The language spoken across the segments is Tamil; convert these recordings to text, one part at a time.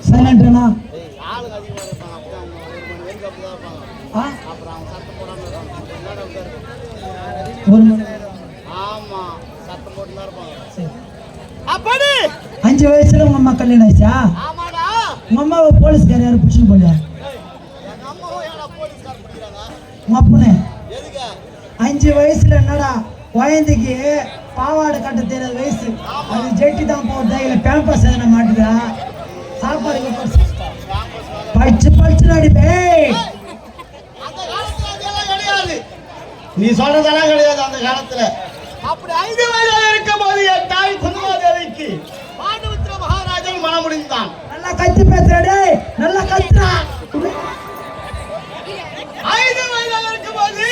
சைலண்ட்னா ஆளுங்க அதிகமாக இருப்பாங்க. அப்பதான் அவங்க 1 மணி வரைக்கும் அப்படிதான் இருப்பாங்க. அப்புறம் அவங்க சத்தம் போடாமல் இருப்பாங்க. 1 மணி. ஆமா, சத்தம் போட்டு தான் இருப்பாங்க. அப்படி 5 வயசுல உங்க அம்மா கல்யாணம் ஆயிடுச்சா? ஆமாடா. உங்க அம்மாவை போலீஸ்கார யாரும் பிடிச்சிட்டு போலியா? எங்க அம்மாவும் ஏடா போலீஸ்கார் பிடிக்கிறாங்க? உங்க அப்பனே எதுக்கு? 5 வயசுல என்னடா குழந்தைக்கு பாவாடை கட்ட தெரியாத வயசு, அது ஜெட்டி தான் போகுதா இல்லை பேம்பஸ் எதனா மாட்டுதா? சாப்பாடு பழிச்சு பழிச்சு அடிப்பே. அந்த காலத்துல அதெல்லாம் கிடையாது. நீ சொல்றதெல்லாம் கிடையாது அந்த காலத்துல. அப்படி 5 வயதில் இருக்கும் போது என் தாய் குந்தமாதேவிக்கு பாண்டுபுத்திர மகாராஜன் மனம் முடிந்தான். நல்லா கத்தி பேசுறே, நல்லா கத்துறா. 5 வயதில் இருக்கும் போது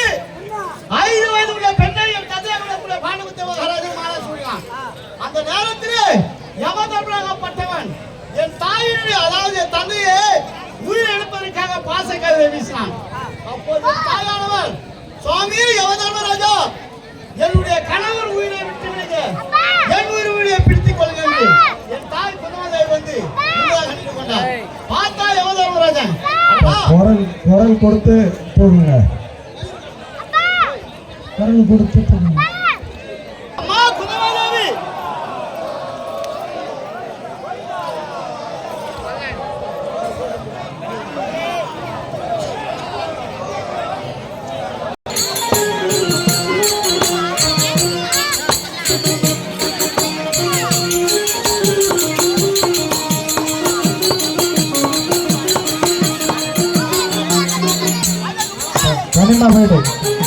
5 வயதுடைய பெண்ணை என் தந்தையாருடைய பாண்டுபுத்திர மகாராஜன் மாலை சூடினான். அந்த நேரத்திலே யமதர்மனாகப்பட்டவன் என் தாயினுடைய, அதாவது என் தந்தையை உயிர் எடுப்பதற்காக பாச கயிறை வீசினான். அப்போது தாயானவர், சுவாமி யமதர்மராஜா, என்னுடைய கணவர் உயிரை விட்டு விடுங்க, என் உயிரை பிடித்துக் கொள்ளுங்க என்று என் தாய் குந்தமாதேவி வந்து கண்டித்து கொண்டார். பார்த்தா யமதர்மராஜன் குரல் கொடுத்து போகுங்க, குரல் கொடுத்து போகுங்க. அம்மா குந்தமாதேவி,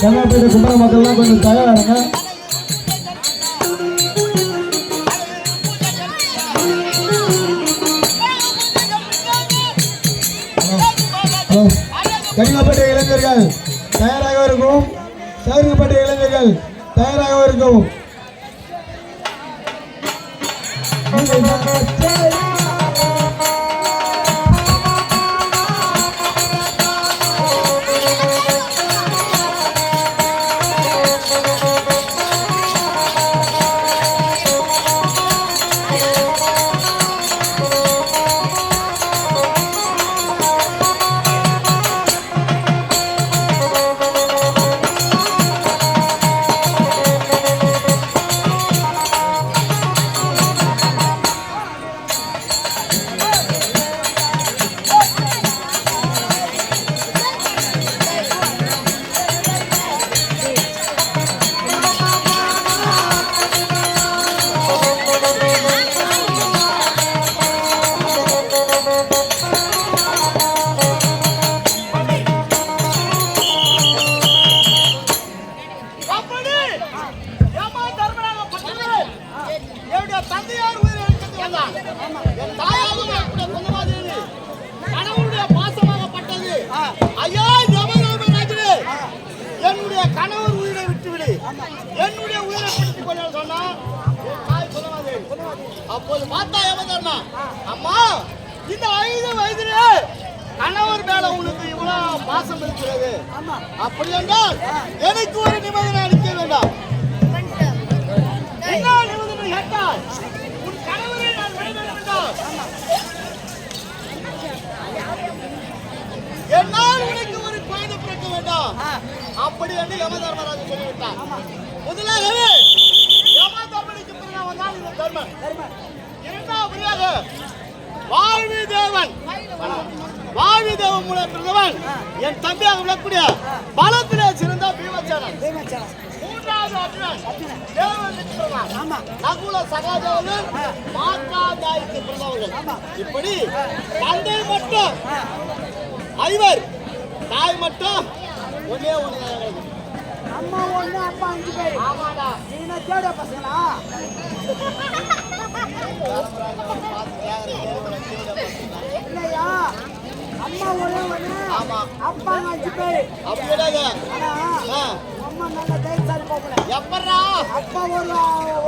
கன்னியாகுமரி கும்பல மக்கள்லாம் கொஞ்சம் தயாராங்க. ஹலோ, கன்னியாகுமரி இளைஞர்கள் தயாராக இருக்கும், சேருங்கப்பட்ட இளைஞர்கள் தயாராக இருக்கும். அப்போது பார்த்தா யமதர்மா, அம்மா இந்த 5 வயதிலே கணவர் மேல உனக்கு இவ்வளவு பாசம் இருக்கிறது, அப்படி என்றால் எனக்கு ஒரு நிபந்தனை அளிக்க வேண்டாம். என்ன நிபந்தனை கேட்டால், உன் கணவரை நான் வேண்டும் என்றால் என்னால் உனக்கு ஒரு குழந்தை பிறக்க வேண்டாம், அப்படி என்று யமதர்மராஜன் சொல்லிவிட்டார். முதலாகவே யமதர்மனுக்கு பிறந்தவன் தான் இந்த தர்மன். இரண்டாவதாக வாழ்வி தேவன் மூலம் பிறந்தவன் என் தம்பியாக விளக்கூடிய பலத்திலே சிறந்த பீமசேனன். மூன்றாவது அர்ஜுனன் தேவனுக்கு பிறந்தான். நகுல சகாதேவன் மாகாதாய்க்கு பிறந்தவர்கள். இப்படி தந்தை மட்டும் 5, தாய் மட்டும் ஒன்னே ஒண்ணு. அம்மா 1, அப்பா 5 பேர். ஆமாடா, நீங்க தேட பசங்களா? இல்லையா, அம்மா 1, ஆமா, அப்பா 5 பேர். அப்படியே அம்மா நல்ல தைரியசாலி போகல. எப்பறா அப்பா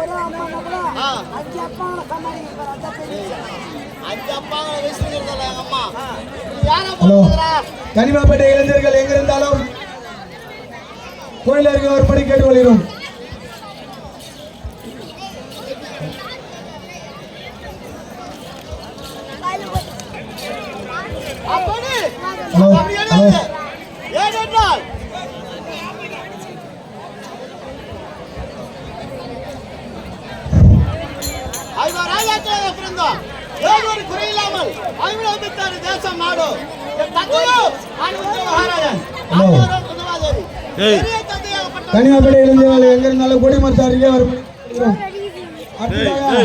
ஒரு அம்மா நம்பல 5 அப்பாங்களை சமாளிக்க போற. அத பெரிய 5 அப்பாங்களை வச்சிருக்கிறதா எங்க அம்மா. யாரா போறா? கனிமாப்பேட்டை இளைஞர்கள் எங்க இருந்தாலும் கோயில இருக்க ஒரு படி கேட்டுக்கொள்கிறோம். அப்படி ஹலோ, அப்படி எழுது. ஏனென்றால் ஐவர் ராஜாக்களாக பிறந்தோம். ஏதொரு குறையில்லாமல் ஐம்பத்தாறு தேசம் நாடு என் தந்தையோ ஆணுமுத்திர மகாராஜன். ஹலோ. ஆண்டவரோ குந்தமாதேவி. பெரிய தந்தையாகப்பட்ட கனிமாப்பேட்டை இளைஞர்கள் எங்க இருந்தாலும் கொடி மரத்து அருகே வரும் அடுத்ததாக